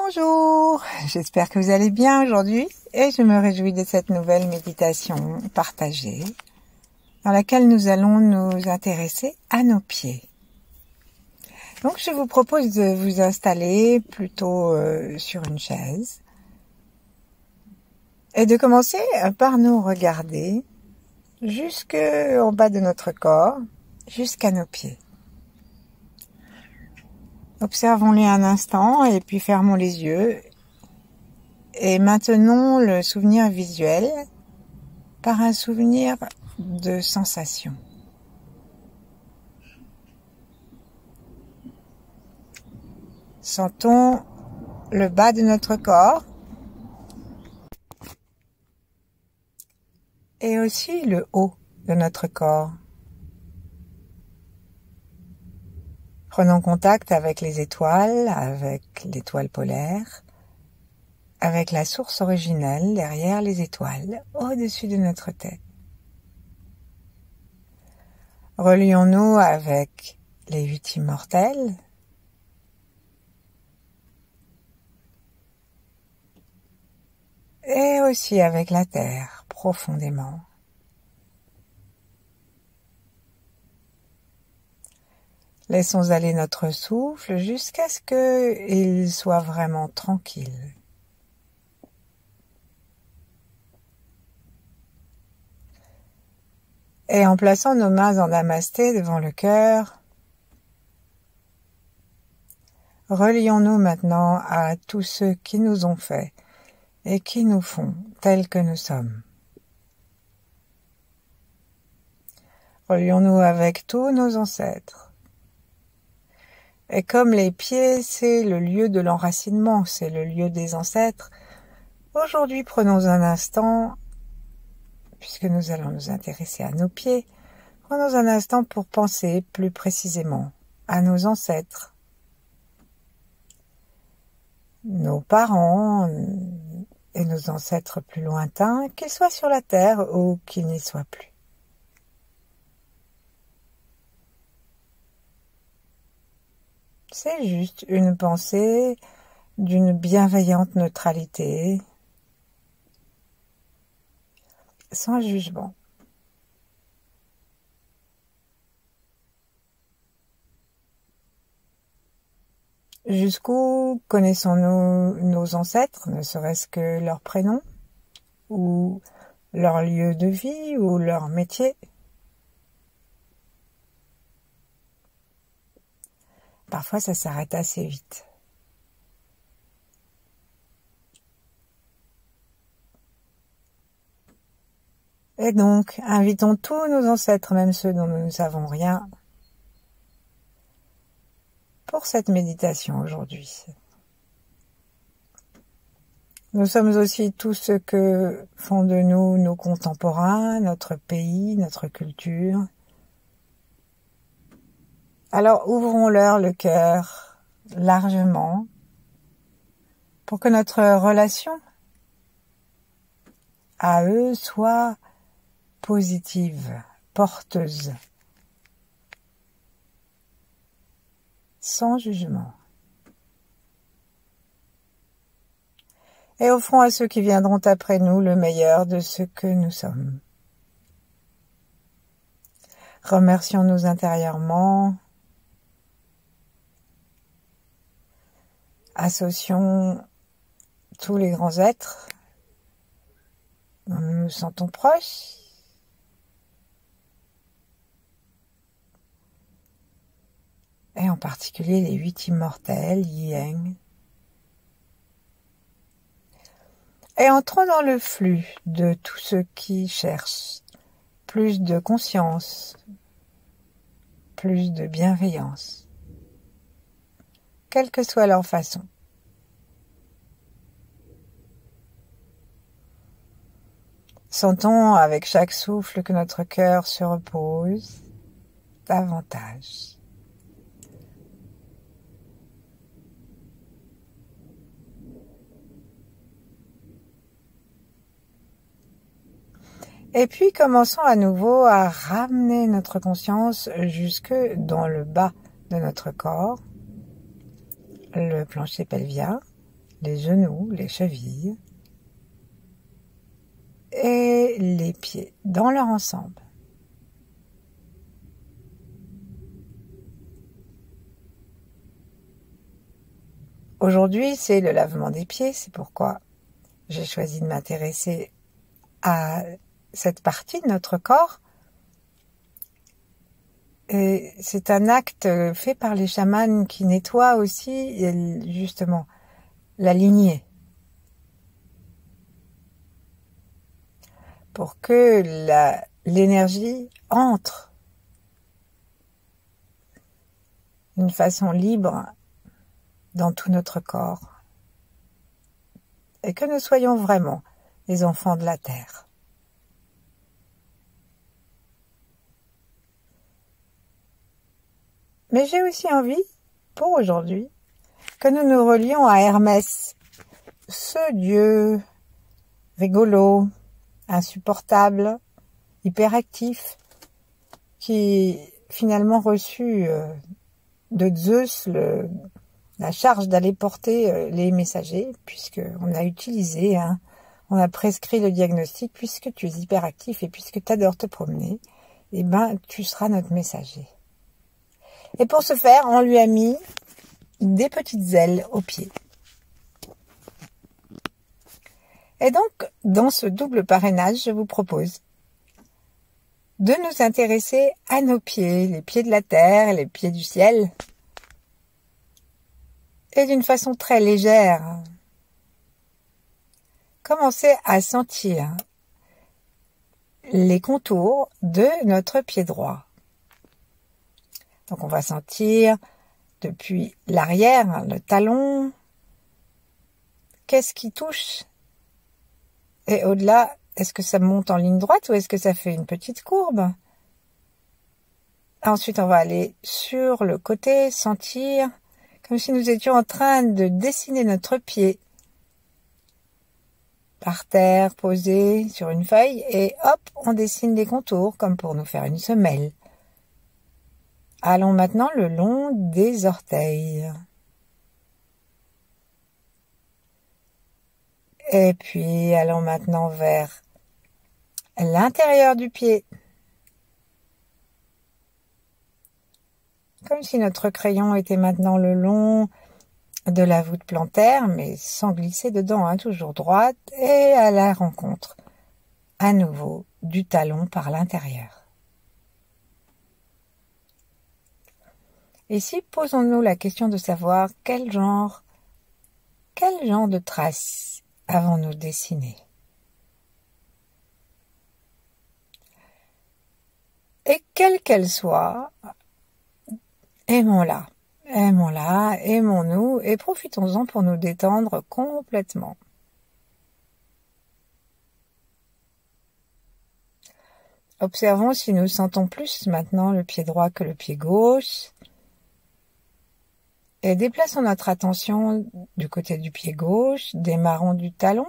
Bonjour, j'espère que vous allez bien aujourd'hui et je me réjouis de cette nouvelle méditation partagée dans laquelle nous allons nous intéresser à nos pieds. Donc je vous propose de vous installer plutôt sur une chaise et de commencer par nous regarder jusqu'en bas de notre corps, jusqu'à nos pieds. Observons-les un instant et puis fermons les yeux et maintenons le souvenir visuel par un souvenir de sensation. Sentons le bas de notre corps et aussi le haut de notre corps. Prenons contact avec les étoiles, avec l'étoile polaire, avec la source originelle derrière les étoiles, au-dessus de notre tête. Relions-nous avec les 8 immortels, et aussi avec la terre, profondément. Laissons aller notre souffle jusqu'à ce qu'il soit vraiment tranquille. Et en plaçant nos mains en namasté devant le cœur, relions-nous maintenant à tous ceux qui nous ont fait et qui nous font tels que nous sommes. Relions-nous avec tous nos ancêtres. Et comme les pieds, c'est le lieu de l'enracinement, c'est le lieu des ancêtres, aujourd'hui prenons un instant, puisque nous allons nous intéresser à nos pieds, prenons un instant pour penser plus précisément à nos ancêtres, nos parents et nos ancêtres plus lointains, qu'ils soient sur la terre ou qu'ils n'y soient plus. C'est juste une pensée d'une bienveillante neutralité, sans jugement. Jusqu'où connaissons-nous nos ancêtres, ne serait-ce que leur prénom, ou leur lieu de vie, ou leur métier? Parfois, ça s'arrête assez vite. Et donc, invitons tous nos ancêtres, même ceux dont nous ne savons rien, pour cette méditation aujourd'hui. Nous sommes aussi tout ce que font de nous nos contemporains, notre pays, notre culture. Alors ouvrons-leur le cœur largement pour que notre relation à eux soit positive, porteuse, sans jugement. Et offrons à ceux qui viendront après nous le meilleur de ce que nous sommes. Remercions-nous intérieurement. Associons tous les grands êtres dont nous nous sentons proches. Et en particulier les 8 immortels, Yin. Et entrons dans le flux de tous ceux qui cherchent plus de conscience, plus de bienveillance, quelle que soit leur façon. Sentons avec chaque souffle que notre cœur se repose davantage. Et puis commençons à nouveau à ramener notre conscience jusque dans le bas de notre corps, le plancher pelvien, les genoux, les chevilles et les pieds dans leur ensemble. Aujourd'hui, c'est le lavement des pieds, c'est pourquoi j'ai choisi de m'intéresser à cette partie de notre corps. Et c'est un acte fait par les chamans qui nettoient aussi, justement, la lignée. Pour que l'énergie entre d'une façon libre dans tout notre corps. Et que nous soyons vraiment les enfants de la terre. Mais j'ai aussi envie, pour aujourd'hui, que nous nous relions à Hermès, ce dieu rigolo, insupportable, hyperactif, qui finalement reçut de Zeus la charge d'aller porter les messagers, puisqu'on a utilisé, on a prescrit le diagnostic, puisque tu es hyperactif et puisque tu adores te promener, eh ben tu seras notre messager. Et pour ce faire, on lui a mis des petites ailes aux pieds. Et donc, dans ce double parrainage, je vous propose de nous intéresser à nos pieds, les pieds de la terre, les pieds du ciel, et d'une façon très légère, commencer à sentir les contours de notre pied droit. Donc on va sentir depuis l'arrière, le talon, qu'est-ce qui touche? Et au-delà, est-ce que ça monte en ligne droite ou est-ce que ça fait une petite courbe? Ensuite, on va aller sur le côté, sentir comme si nous étions en train de dessiner notre pied par terre, posé sur une feuille, et hop, on dessine des contours comme pour nous faire une semelle. Allons maintenant le long des orteils. Et puis, allons maintenant vers l'intérieur du pied. Comme si notre crayon était maintenant le long de la voûte plantaire, mais sans glisser dedans, toujours droite, et à la rencontre, à nouveau, du talon par l'intérieur. Ici, posons-nous la question de savoir quel genre de traces avons-nous dessiné. Et quelle qu'elle soit, aimons-la, aimons-nous et profitons-en pour nous détendre complètement. Observons si nous sentons plus maintenant le pied droit que le pied gauche. Et déplaçons notre attention du côté du pied gauche, démarrons du talon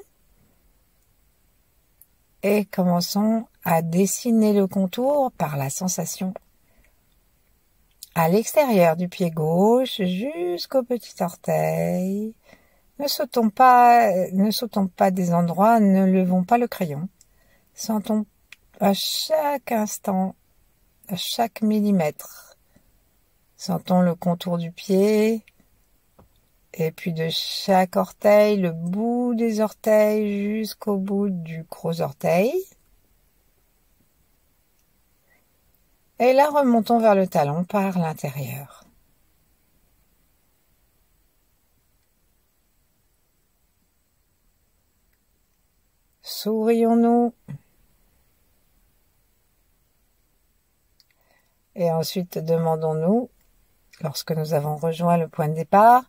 et commençons à dessiner le contour par la sensation à l'extérieur du pied gauche jusqu'au petit orteil. Ne sautons pas des endroits, ne levons pas le crayon. Sentons à chaque instant, à chaque millimètre. Sentons le contour du pied, et puis de chaque orteil, le bout des orteils jusqu'au bout du gros orteil. Et là, remontons vers le talon par l'intérieur. Sourions-nous. Et ensuite, demandons-nous, lorsque nous avons rejoint le point de départ,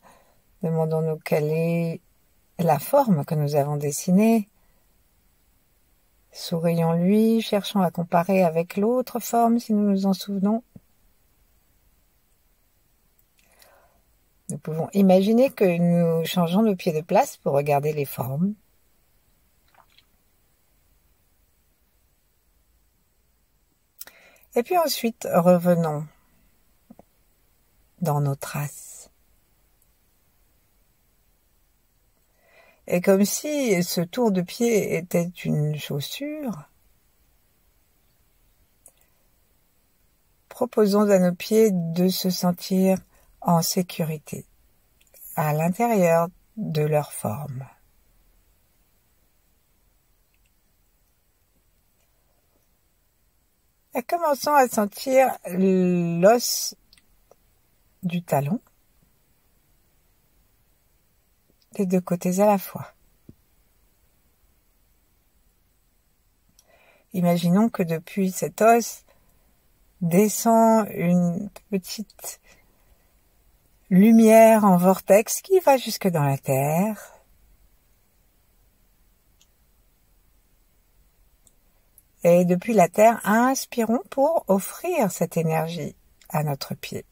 demandons-nous quelle est la forme que nous avons dessinée. Sourions-lui, cherchons à comparer avec l'autre forme si nous nous en souvenons. Nous pouvons imaginer que nous changeons nos pieds de place pour regarder les formes. Et puis ensuite, revenons dans nos traces. Et comme si ce tour de pied était une chaussure, proposons à nos pieds de se sentir en sécurité à l'intérieur de leur forme. Et commençons à sentir l'os du talon des deux côtés à la fois. Imaginons que depuis cet os descend une petite lumière en vortex qui va jusque dans la terre. Et depuis la terre, inspirons pour offrir cette énergie à notre pied.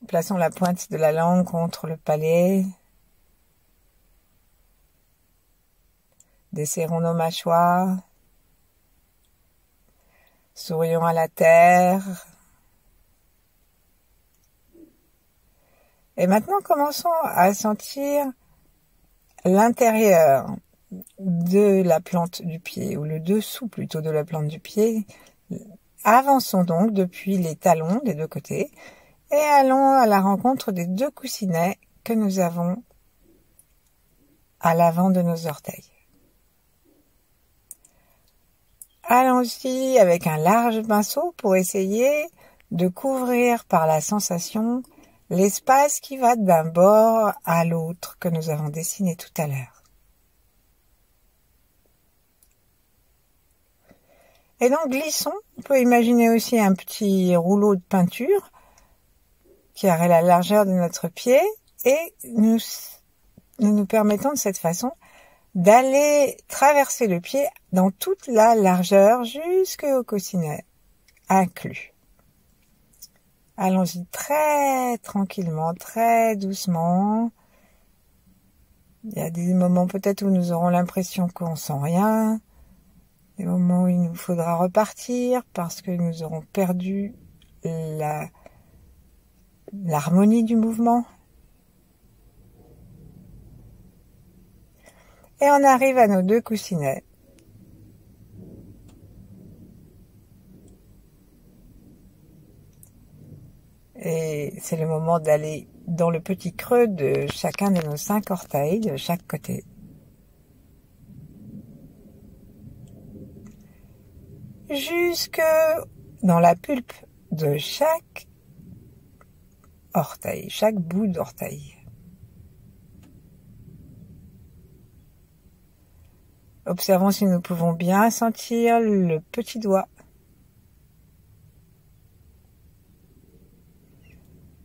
Plaçons la pointe de la langue contre le palais. Desserrons nos mâchoires. Sourions à la terre. Et maintenant, commençons à sentir l'intérieur de la plante du pied, ou le dessous plutôt de la plante du pied. Avançons donc depuis les talons des deux côtés et allons à la rencontre des deux coussinets que nous avons à l'avant de nos orteils. Allons-y avec un large pinceau pour essayer de couvrir par la sensation l'espace qui va d'un bord à l'autre que nous avons dessiné tout à l'heure. Et donc glissons, on peut imaginer aussi un petit rouleau de peinture qui aurait la largeur de notre pied et nous permettons de cette façon d'aller traverser le pied dans toute la largeur jusqu'au coussinet inclus. Allons-y très tranquillement, très doucement. Il y a des moments peut-être où nous aurons l'impression qu'on sent rien, des moments où il nous faudra repartir parce que nous aurons perdu l'harmonie du mouvement. Et on arrive à nos deux coussinets. Et c'est le moment d'aller dans le petit creux de chacun de nos 5 orteils, de chaque côté. Jusque dans la pulpe de chaque orteil, chaque bout d'orteil. Observons si nous pouvons bien sentir le petit doigt.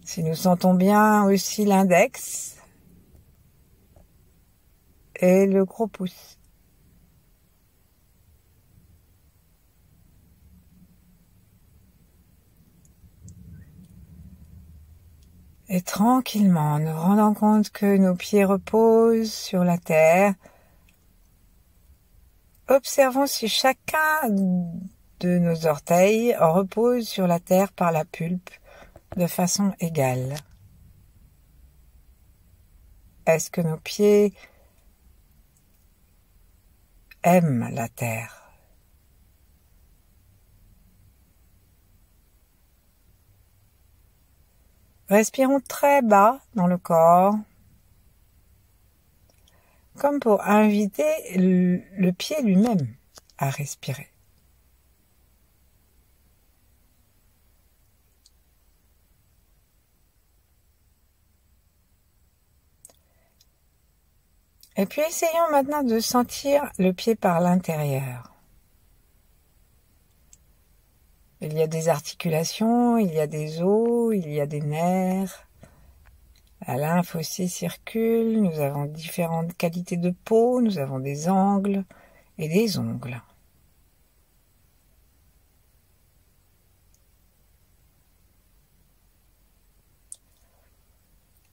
Si nous sentons bien aussi l'index et le gros pouce. Et tranquillement, nous rendons compte que nos pieds reposent sur la terre. Observons si chacun de nos orteils repose sur la terre par la pulpe de façon égale. Est-ce que nos pieds aiment la terre ? Respirons très bas dans le corps, comme pour inviter le pied lui-même à respirer. Et puis essayons maintenant de sentir le pied par l'intérieur. Il y a des articulations, il y a des os, il y a des nerfs. La lymphe aussi circule, nous avons différentes qualités de peau, nous avons des angles et des ongles.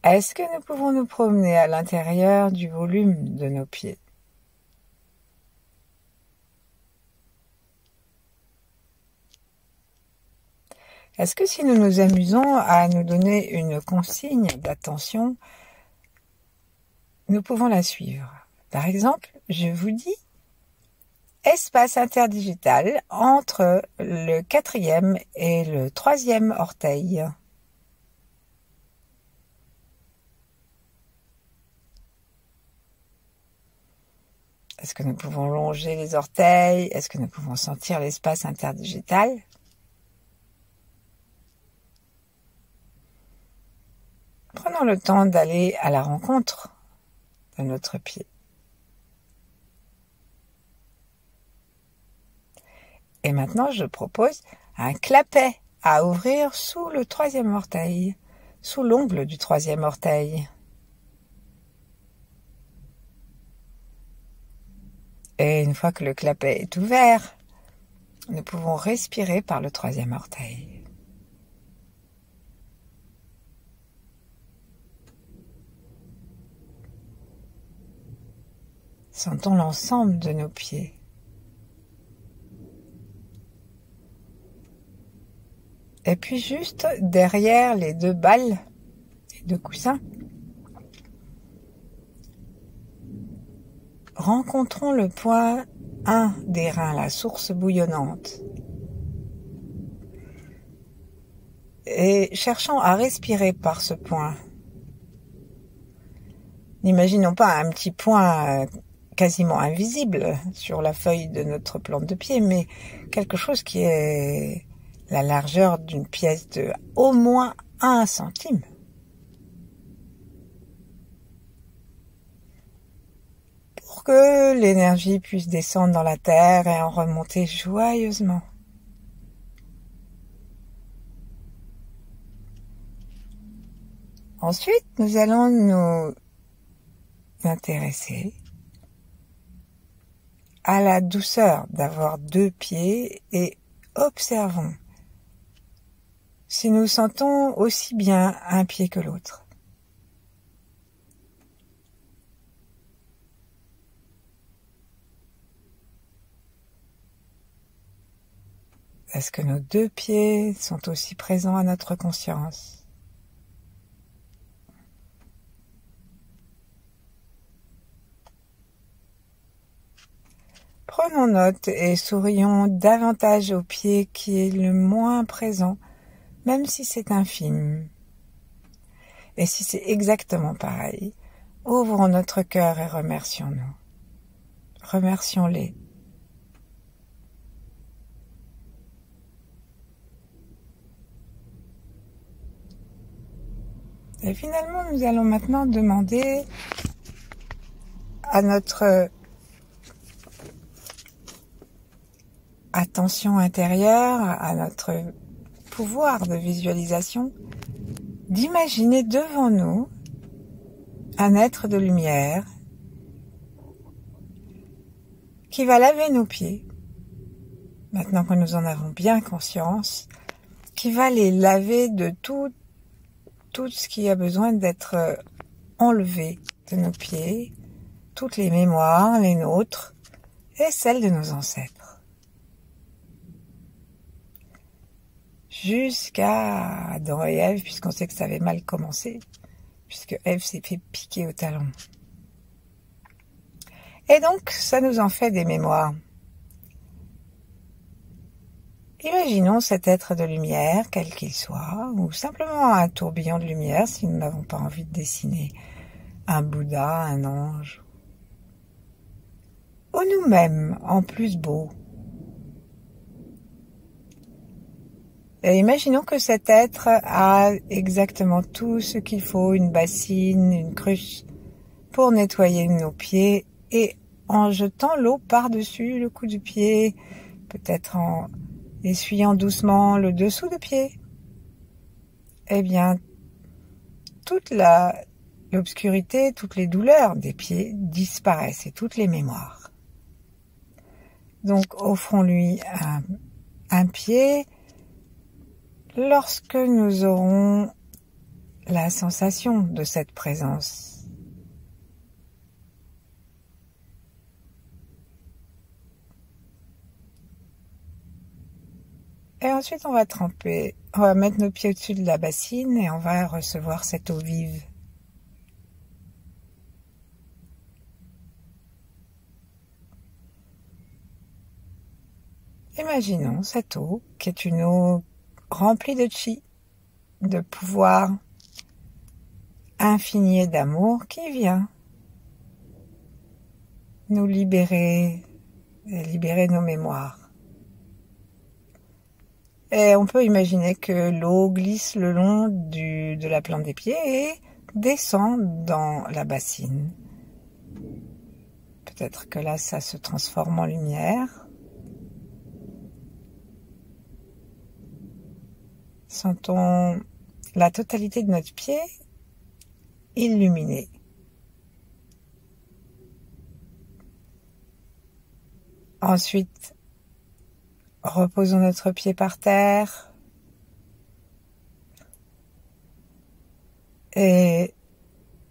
Est-ce que nous pouvons nous promener à l'intérieur du volume de nos pieds ? Est-ce que si nous nous amusons à nous donner une consigne d'attention, nous pouvons la suivre? Par exemple, je vous dis espace interdigital entre le 4e et le 3e orteil. Est-ce que nous pouvons longer les orteils? Est-ce que nous pouvons sentir l'espace interdigital? Prenons le temps d'aller à la rencontre de notre pied. Et maintenant, je propose un clapet à ouvrir sous le 3e orteil, sous l'ongle du 3e orteil. Et une fois que le clapet est ouvert, nous pouvons respirer par le 3e orteil. Sentons l'ensemble de nos pieds. Et puis juste derrière les 2 balles, les 2 coussins, rencontrons le point 1 des reins, la source bouillonnante. Et cherchons à respirer par ce point. N'imaginons pas un petit point quasiment invisible sur la feuille de notre plante de pied, mais quelque chose qui est la largeur d'une pièce de au moins 1 centime. Pour que l'énergie puisse descendre dans la terre et en remonter joyeusement. Ensuite, nous allons nous intéresser à la douceur d'avoir 2 pieds et observons si nous sentons aussi bien un pied que l'autre. Est-ce que nos 2 pieds sont aussi présents à notre conscience? Prenons note et sourions davantage au pied qui est le moins présent, même si c'est infime. Et si c'est exactement pareil, ouvrons notre cœur et remercions-nous. Remercions-les. Et finalement, nous allons maintenant demander à notre attention intérieure, à notre pouvoir de visualisation, d'imaginer devant nous un être de lumière qui va laver nos pieds, maintenant que nous en avons bien conscience, qui va les laver de tout ce qui a besoin d'être enlevé de nos pieds, toutes les mémoires, les nôtres et celles de nos ancêtres. Jusqu'à Adam et Ève, puisqu'on sait que ça avait mal commencé, puisque Ève s'est fait piquer au talon. Et donc, ça nous en fait des mémoires. Imaginons cet être de lumière, quel qu'il soit, ou simplement un tourbillon de lumière si nous n'avons pas envie de dessiner un Bouddha, un ange, ou nous-mêmes, en plus beau. Et imaginons que cet être a exactement tout ce qu'il faut, une bassine, une cruche, pour nettoyer nos pieds et en jetant l'eau par-dessus le cou du pied, peut-être en essuyant doucement le dessous de pied. Eh bien, toute l'obscurité, toutes les douleurs des pieds disparaissent et toutes les mémoires. Donc, offrons-lui un pied lorsque nous aurons la sensation de cette présence. Et ensuite, on va tremper. On va mettre nos pieds au-dessus de la bassine et on va recevoir cette eau vive. Imaginons cette eau qui est une eau remplie de chi, de pouvoir infini et d'amour qui vient nous libérer et libérer nos mémoires. Et on peut imaginer que l'eau glisse le long de la plante des pieds et descend dans la bassine. Peut-être que là, ça se transforme en lumière. Sentons la totalité de notre pied illuminé. Ensuite, reposons notre pied par terre et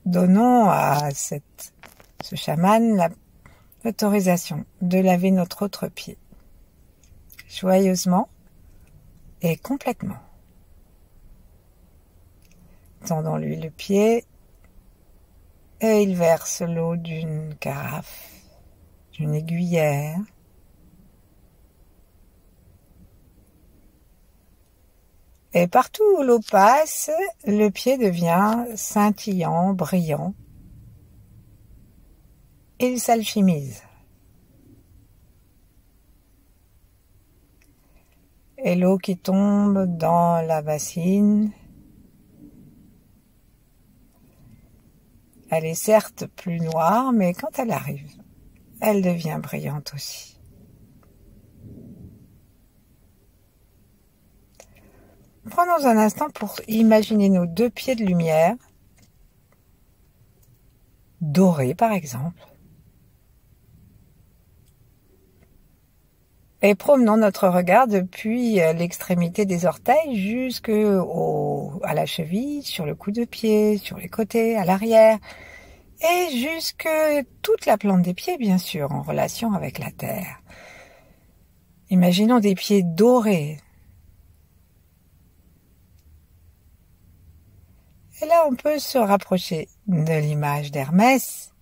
donnons à ce chaman l'autorisation de laver notre autre pied, joyeusement et complètement. Tendons-lui le pied et il verse l'eau d'une carafe, d'une aiguillère. Et partout où l'eau passe, le pied devient scintillant, brillant. Il s'alchimise. Et l'eau qui tombe dans la bassine, elle est certes plus noire, mais quand elle arrive, elle devient brillante aussi. Prenons un instant pour imaginer nos deux pieds de lumière, dorés par exemple, et promenons notre regard depuis l'extrémité des orteils à la cheville, sur le cou de pied, sur les côtés, à l'arrière, et jusque toute la plante des pieds, bien sûr, en relation avec la terre. Imaginons des pieds dorés. Et là, on peut se rapprocher de l'image d'Hermès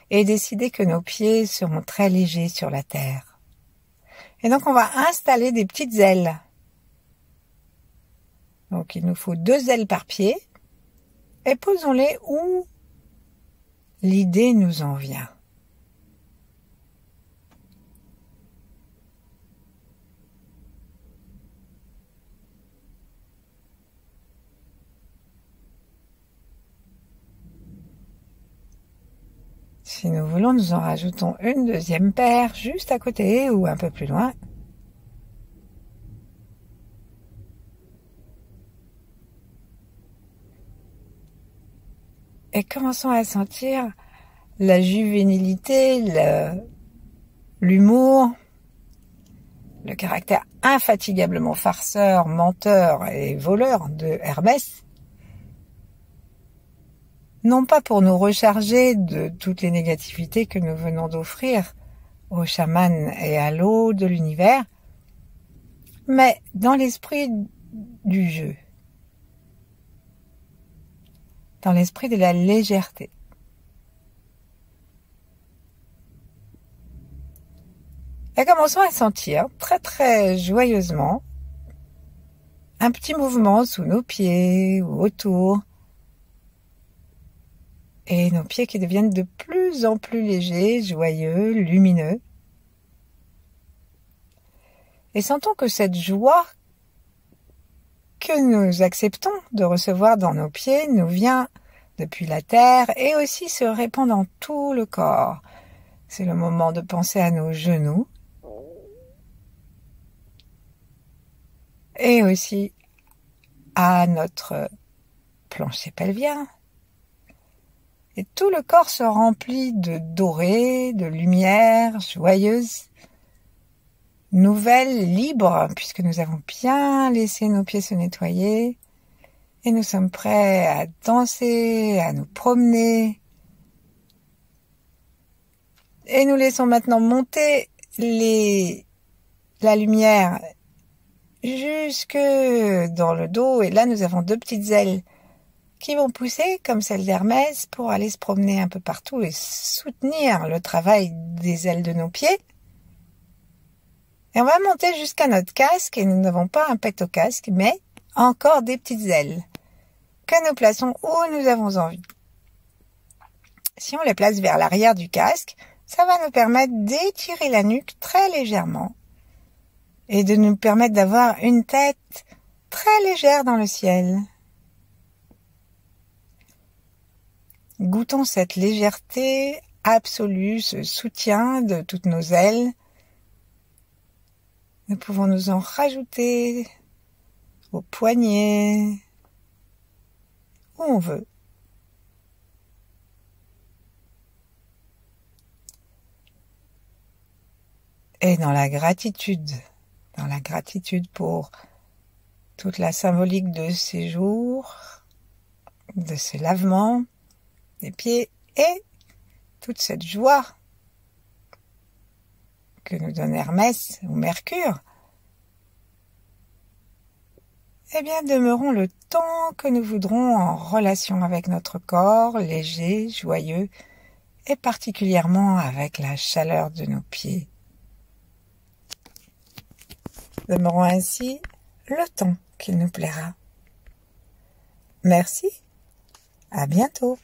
et décider que nos pieds seront très légers sur la terre. Et donc, on va installer des petites ailes. Donc, il nous faut 2 ailes par pied. Et posons-les où l'idée nous en vient. Si nous voulons, nous en rajoutons une 2e paire juste à côté ou un peu plus loin. Et commençons à sentir la juvénilité, l'humour, le caractère infatigablement farceur, menteur et voleur de Hermès. Non pas pour nous recharger de toutes les négativités que nous venons d'offrir au chaman et à l'eau de l'univers, mais dans l'esprit du jeu, dans l'esprit de la légèreté. Et commençons à sentir très très joyeusement un petit mouvement sous nos pieds ou autour, et nos pieds qui deviennent de plus en plus légers, joyeux, lumineux. Et sentons que cette joie que nous acceptons de recevoir dans nos pieds nous vient depuis la terre et aussi se répand dans tout le corps. C'est le moment de penser à nos genoux et aussi à notre plancher pelvien. Et tout le corps se remplit de doré, de lumière joyeuse, nouvelle, libre, puisque nous avons bien laissé nos pieds se nettoyer. Et nous sommes prêts à danser, à nous promener. Et nous laissons maintenant monter les la lumière jusque dans le dos, et là nous avons deux petites ailes qui vont pousser comme celles d'Hermès pour aller se promener un peu partout et soutenir le travail des ailes de nos pieds. Et on va monter jusqu'à notre casque, et nous n'avons pas un pet au casque, mais encore des petites ailes que nous plaçons où nous avons envie. Si on les place vers l'arrière du casque, ça va nous permettre d'étirer la nuque très légèrement et de nous permettre d'avoir une tête très légère dans le ciel. Goûtons cette légèreté absolue, ce soutien de toutes nos ailes. Nous pouvons nous en rajouter aux poignets, où on veut. Et dans la gratitude pour toute la symbolique de ces jours, de ce lavement des pieds et toute cette joie que nous donne Hermès ou Mercure, eh bien, demeurons le temps que nous voudrons en relation avec notre corps, léger, joyeux, et particulièrement avec la chaleur de nos pieds. Demeurons ainsi le temps qu'il nous plaira. Merci, à bientôt.